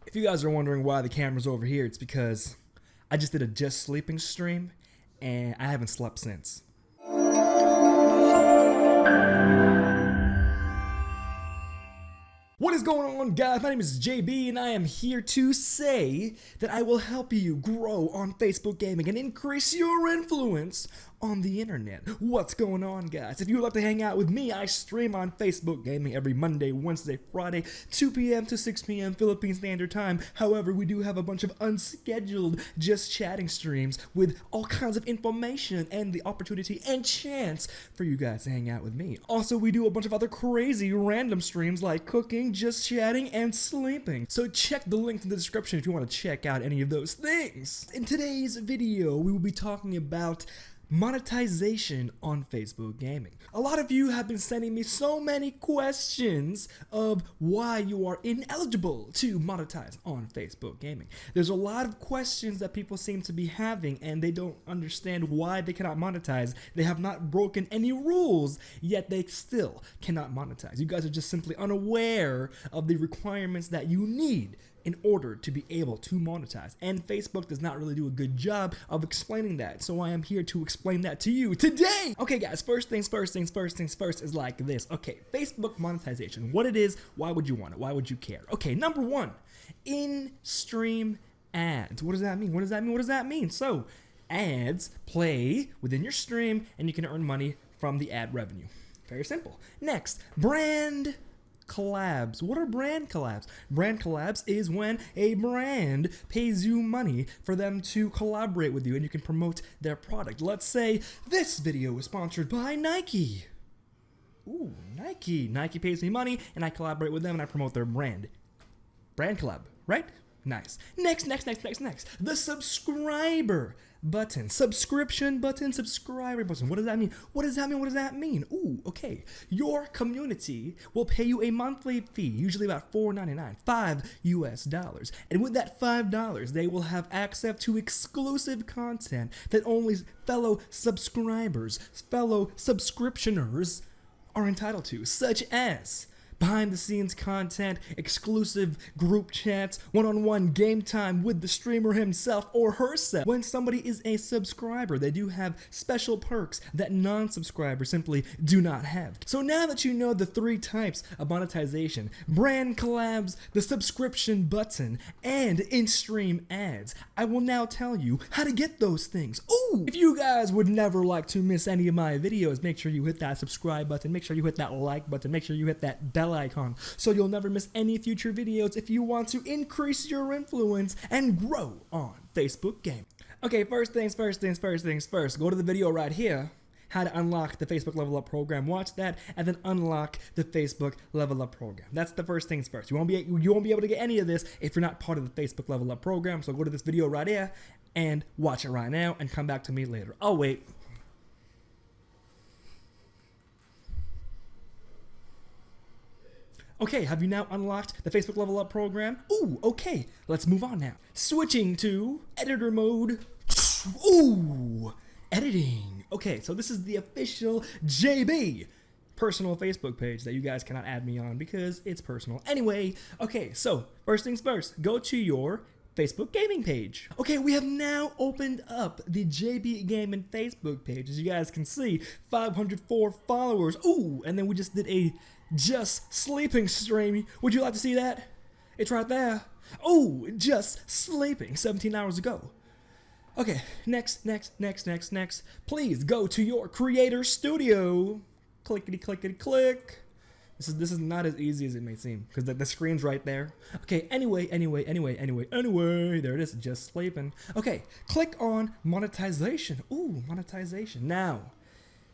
If you guys are wondering why the camera's over here, it's because I just did a just sleeping stream and I haven't slept since. What is going on, guys? My name is JB and I am here to say that I will help you grow on Facebook gaming and increase your influence on the internet. What's going on, guys? If you would like to hang out with me, I stream on Facebook gaming every Monday, Wednesday, Friday, 2 p.m. to 6 p.m. Philippine Standard Time. However, we do have a bunch of unscheduled just chatting streams with all kinds of information and the opportunity and chance for you guys to hang out with me. Also, we do a bunch of other crazy random streams like cooking, just chatting, and sleeping. So check the link in the description if you want to check out any of those things. In today's video, we will be talking about monetization on Facebook gaming. A lot of you have been sending me so many questions of why you are ineligible to monetize on Facebook gaming. There's a lot of questions that people seem to be having and they don't understand why they cannot monetize. They have not broken any rules, yet they still cannot monetize. You guys are just simply unaware of the requirements that you need in order to be able to monetize. And Facebook does not really do a good job of explaining that. So I am here to explain that to you today. Okay guys, first things first is like this. Okay, Facebook monetization. What it is, why would you want it? Why would you care? Okay, number one, in-stream ads. What does that mean? What does that mean? What does that mean? So ads play within your stream and you can earn money from the ad revenue. Very simple. Next, brand collabs. What are brand collabs? Brand collabs is when a brand pays you money for them to collaborate with you and you can promote their product. Let's say this video is sponsored by Nike. Ooh, Nike. Nike pays me money and I collaborate with them and I promote their brand. Brand collab, right? Nice. Next. The subscriber button. Subscription button, subscriber button. What does that mean? What does that mean? What does that mean? Ooh, okay. Your community will pay you a monthly fee, usually about $4.99, $5 US. And with that $5, they will have access to exclusive content that only fellow subscribers, fellow subscriptioners are entitled to, such as behind the scenes content, exclusive group chats, one-on-one game time with the streamer himself or herself. When somebody is a subscriber, they do have special perks that non-subscribers simply do not have. So now that you know the three types of monetization, brand collabs, the subscription button, and in-stream ads, I will now tell you how to get those things. Ooh! If you guys would never like to miss any of my videos, make sure you hit that subscribe button, make sure you hit that like button, make sure you hit that bell icon so you'll never miss any future videos if you want to increase your influence and grow on Facebook gaming. Okay, first things first. Go to the video right here, how to unlock the Facebook Level Up program. Watch that and then unlock the Facebook Level Up program. That's the first things first. You won't be able to get any of this if you're not part of the Facebook Level Up program. So go to this video right here and watch it right now and come back to me later. I'll wait. Okay, have you now unlocked the Facebook Level Up program? Ooh, okay, let's move on now. Switching to editor mode. Ooh, editing. Okay, so this is the official JB personal Facebook page that you guys cannot add me on because it's personal. Anyway, okay, so first things first, go to your Facebook gaming page. Okay, we have now opened up the JB Gaming Facebook page. As you guys can see, 504 followers. Ooh, and then we just did a just sleeping stream. Would you like to see that? It's right there. Oh, just sleeping 17 hours ago. Okay, next. Please go to your creator studio. Clickety click. This is not as easy as it may seem because the screen's right there. Okay, anyway, there it is, just sleeping. Okay, click on monetization. Ooh, monetization. Now,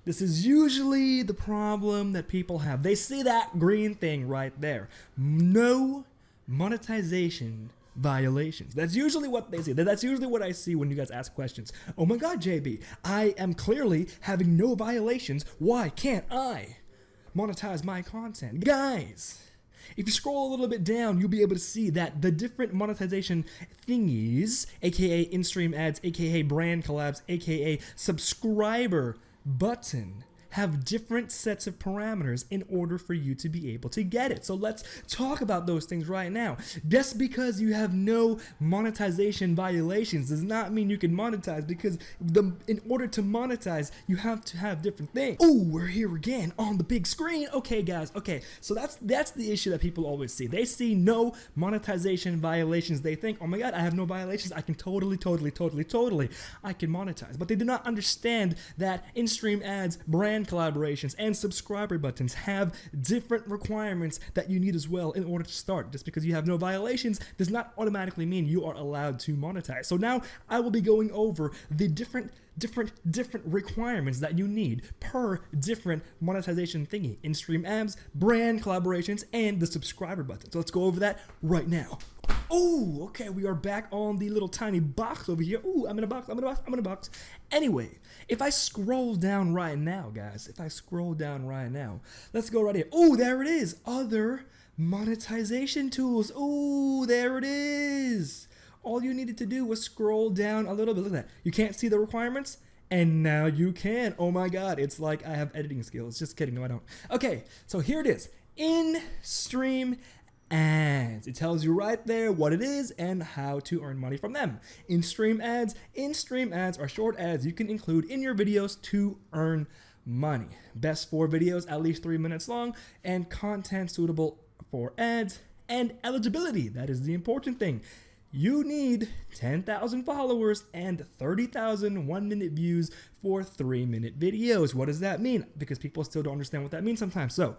this is usually the problem that people have. They see that green thing right there. No monetization violations. That's usually what they see. That's usually what I see when you guys ask questions. Oh my God, JB, I am clearly having no violations. Why can't I monetize my content? Guys, if you scroll a little bit down, you'll be able to see that the different monetization thingies, aka in-stream ads, aka brand collabs, aka subscriber button, have different sets of parameters in order for you to be able to get it. So let's talk about those things right now. Just because you have no monetization violations does not mean you can monetize, because in order to monetize, you have to have different things. Oh, we're here again on the big screen. Okay, guys. Okay, so that's the issue that people always see. They see no monetization violations. They think, oh my God, I have no violations. I can totally, I can monetize. But they do not understand that in-stream ads, brand collaborations, and subscriber buttons have different requirements that you need as well in order to start. Just because you have no violations does not automatically mean you are allowed to monetize. So now I will be going over the different requirements that you need per different monetization thingy: in-stream ads, brand collaborations, and the subscriber button. So let's go over that right now. Oh, okay, we are back on the little tiny box over here. Ooh, I'm in a box. Anyway, if I scroll down right now, guys, let's go right here. Oh, there it is. Other monetization tools. Oh, there it is. All you needed to do was scroll down a little bit. Look at that. You can't see the requirements? And now you can. Oh my God, it's like I have editing skills. Just kidding, no I don't. Okay, so here it is. In-stream ads. It tells you right there what it is and how to earn money from them. In-stream ads are short ads you can include in your videos to earn money. Best for videos at least 3 minutes long, and content suitable for ads, and eligibility. That is the important thing. You need 10,000 followers and 30,000 1-minute views for 3-minute videos. What does that mean? Because people still don't understand what that means sometimes. So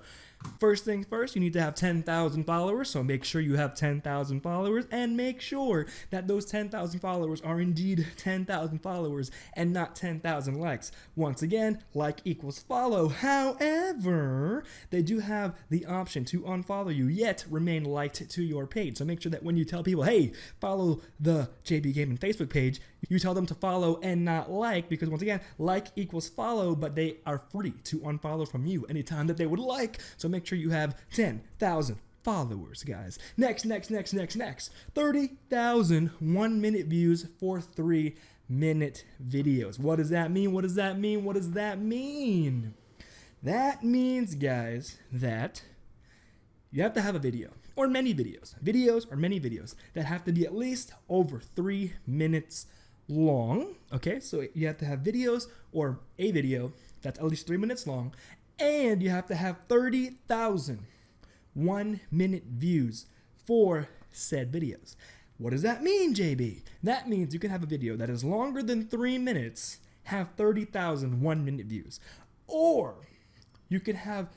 first things first, you need to have 10,000 followers. So make sure you have 10,000 followers, and make sure that those 10,000 followers are indeed 10,000 followers and not 10,000 likes. Once again, like equals follow. However, they do have the option to unfollow you, yet remain liked to your page. So make sure that when you tell people, hey, follow the JB Gaming Facebook page, you tell them to follow and not like, because once again, like equals follow, but they are free to unfollow from you anytime that they would like. So make sure you have 10,000 followers, guys. Next. 30,000 1-minute views for 3-minute videos. What does that mean? That means, guys, that you have to have a video or many videos. Videos that have to be at least over 3 minutes long. Okay, so you have to have videos or a video that's at least 3 minutes long, and you have to have 30,000 1-minute views for said videos. What does that mean, JB? That means you can have a video that is longer than 3 minutes, have 30,000 1-minute views. Or you can have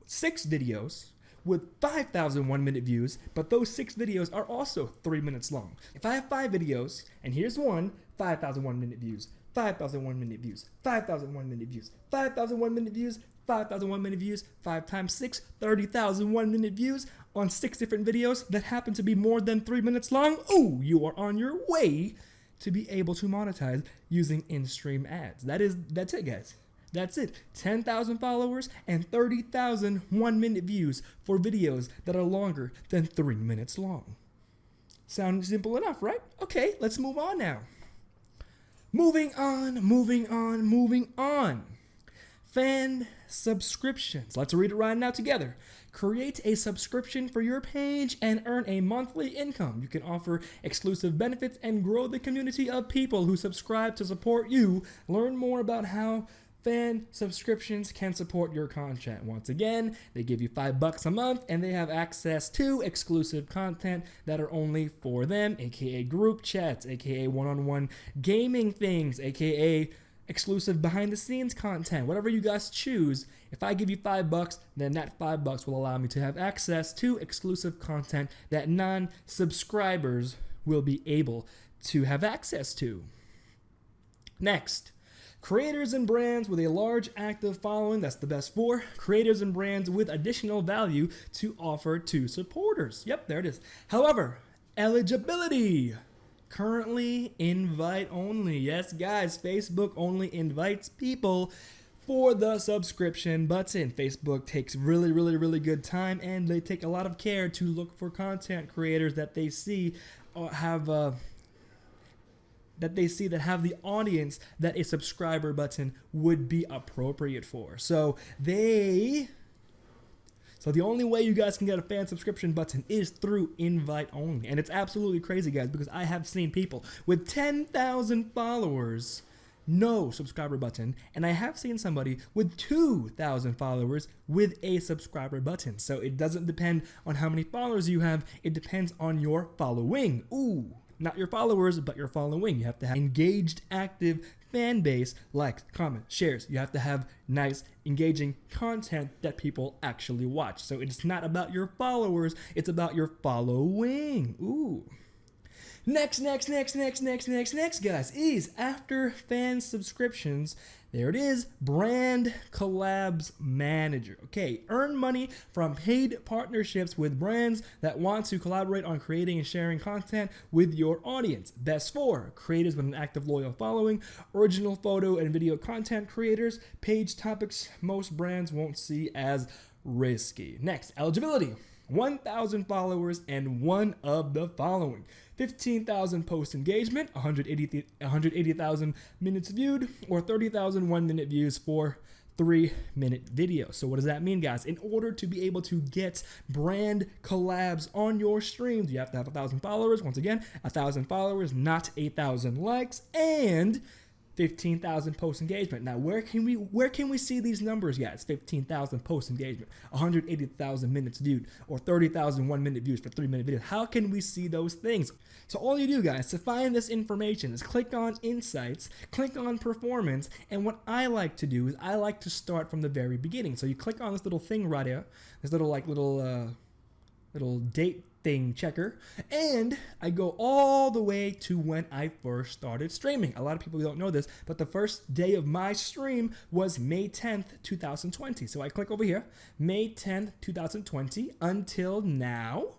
6 videos with 5,000 1-minute views, but those 6 videos are also 3 minutes long. If I have 5 videos, and here's one, 5,000 1-minute views, 5,000 1-minute views, 5,000 1-minute views, 5,000 1-minute views, 5,000 1-minute views, 5 times 6, 30,000 1-minute views on 6 different videos that happen to be more than 3 minutes long. Oh, you are on your way to be able to monetize using in-stream ads. That's it, guys. That's it. 10,000 followers and 30,000 1-minute views for videos that are longer than 3 minutes long. Sound simple enough, right? Okay, let's move on now. Moving on. Fan subscriptions. Let's read it right now together. Create a subscription for your page and earn a monthly income. You can offer exclusive benefits and grow the community of people who subscribe to support you. Learn more about how fan subscriptions can support your content. Once again, they give you $5 a month, and they have access to exclusive content that are only for them, aka group chats, aka one-on-one gaming things, aka exclusive behind the scenes content. Whatever you guys choose, if I give you $5, then that $5 will allow me to have access to exclusive content that non-subscribers will be able to have access to. Next, creators and brands with a large active following. That's the best for creators and brands with additional value to offer to supporters. Yep, there it is. However, eligibility. Currently invite only. Yes, guys, Facebook only invites people for the subscription button. Facebook takes really good time, and they take a lot of care to look for content creators that they see have that they see that have the audience that a subscriber button would be appropriate for. So the only way you guys can get a fan subscription button is through invite only. And it's absolutely crazy, guys, because I have seen people with 10,000 followers, no subscriber button, and I have seen somebody with 2,000 followers with a subscriber button. So it doesn't depend on how many followers you have, it depends on your following. Ooh, not your followers, but your following. You have to have engaged, active fan base, likes, comments, shares. You have to have nice, engaging content that people actually watch. So it's not about your followers, it's about your following. Ooh. Next, guys, is after fan subscriptions, there it is, Brand Collabs Manager. Okay, earn money from paid partnerships with brands that want to collaborate on creating and sharing content with your audience. Best for creators with an active loyal following, original photo and video content creators, page topics most brands won't see as risky. Next, eligibility. 1,000 followers and one of the following: 15,000 post engagement, 180,000 minutes viewed, or 30,000 1-minute views for 3-minute video. So what does that mean, guys? In order to be able to get brand collabs on your streams, you have to have 1,000 followers. Once again, 1,000 followers, not 8,000 likes, and 15,000 post engagement. Now, where can we see these numbers, guys? 15,000 post engagement, 180,000 minutes viewed, or 30,000 1-minute views for 3-minute videos. How can we see those things? So all you do, guys, to find this information is click on Insights, click on Performance, and what I like to do is I like to start from the very beginning. So you click on this little thing right here, this little date thing checker, and I go all the way to when I first started streaming. A lot of people don't know this, but the first day of my stream was May 10th, 2020. So I click over here, May 10th, 2020 until now.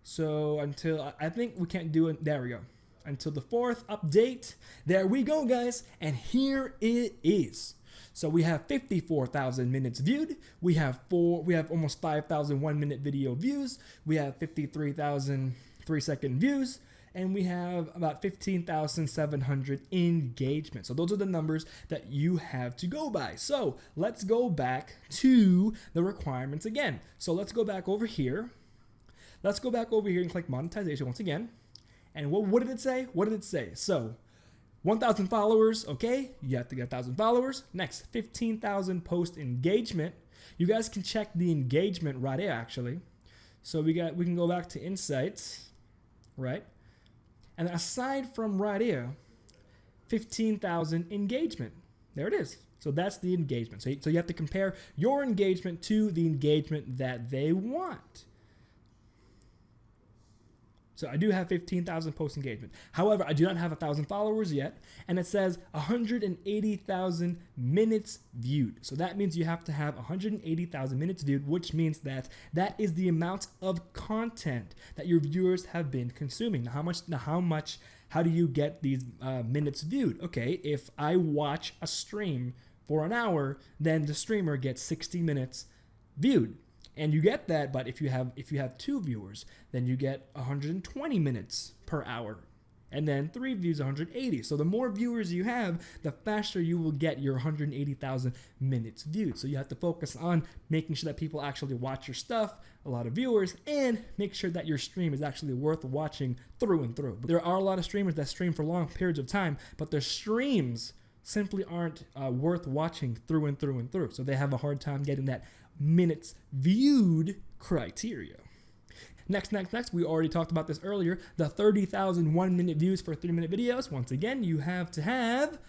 So until, I think we can't do it, there we go. Until the 4th update. There we go, guys, and here it is. So we have 54,000 minutes viewed. We have almost 5,000 1-minute video views. We have 53,000 3-second views, and we have about 15,700 engagement. So those are the numbers that you have to go by. So let's go back to the requirements again. So let's go back over here. Let's go back over here and click monetization once again. And what did it say? What did it say? So 1,000 followers, okay, you have to get 1,000 followers. Next, 15,000 post engagement. You guys can check the engagement right here, actually. So we can go back to Insights, right? And aside from right here, 15,000 engagement. There it is. So that's the engagement. So you have to compare your engagement to the engagement that they want. So I do have 15,000 post engagement. However, I do not have 1,000 followers yet, and it says 180,000 minutes viewed. So that means you have to have 180,000 minutes viewed, which means that is the amount of content that your viewers have been consuming. Now, how do you get these minutes viewed? Okay, if I watch a stream for an hour, then the streamer gets 60 minutes viewed. And you get that, but if you have 2 viewers, then you get 120 minutes per hour. And then 3 views, 180. So the more viewers you have, the faster you will get your 180,000 minutes viewed. So you have to focus on making sure that people actually watch your stuff, a lot of viewers, and make sure that your stream is actually worth watching through and through. But there are a lot of streamers that stream for long periods of time, but their streams simply aren't worth watching through and through and through. So they have a hard time getting that minutes viewed criteria. Next, we already talked about this earlier, the 30,000 1-minute views for 3-minute videos. Once again, you have to have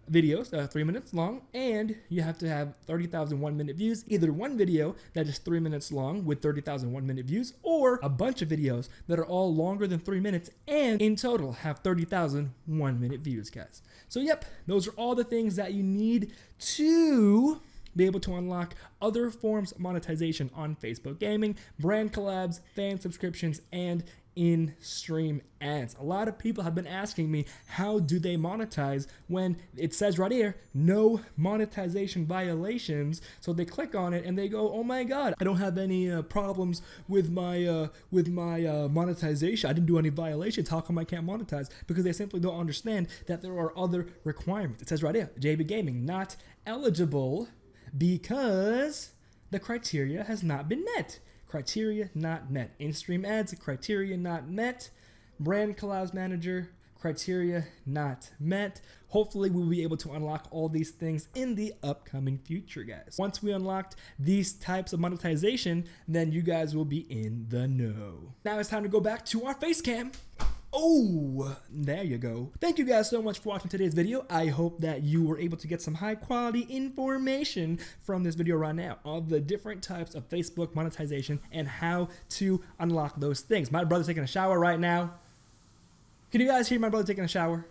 videos that are 3 minutes long, and you have to have 30,000 1-minute views, either one video that is 3 minutes long with 30,000 1-minute views, or a bunch of videos that are all longer than 3 minutes and in total have 30,000 1-minute views, guys. So yep, those are all the things that you need to be able to unlock other forms of monetization on Facebook gaming, brand collabs, fan subscriptions, and in-stream ads. A lot of people have been asking me, how do they monetize when it says right here, no monetization violations? So they click on it and they go, oh my God, I don't have any problems with my monetization. I didn't do any violations. How come I can't monetize? Because they simply don't understand that there are other requirements. It says right here, JB Gaming not eligible because the criteria has not been met. Criteria not met. In-stream ads, criteria not met. Brand collabs manager, criteria not met. Hopefully we'll be able to unlock all these things in the upcoming future, guys. Once we unlocked these types of monetization, then you guys will be in the know. Now it's time to go back to our face cam. Oh, there you go. Thank you guys so much for watching today's video. I hope that you were able to get some high quality information from this video right now of the different types of Facebook monetization and how to unlock those things. My brother's taking a shower right now. Can you guys hear my brother taking a shower?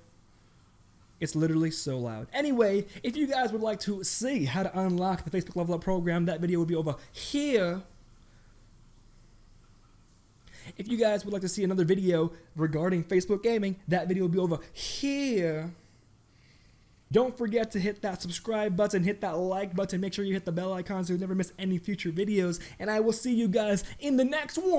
It's literally so loud. Anyway, if you guys would like to see how to unlock the Facebook Level Up program, that video will be over here. If you guys would like to see another video regarding Facebook gaming, that video will be over here. Don't forget to hit that subscribe button, hit that like button, make sure you hit the bell icon so you never miss any future videos, and I will see you guys in the next one.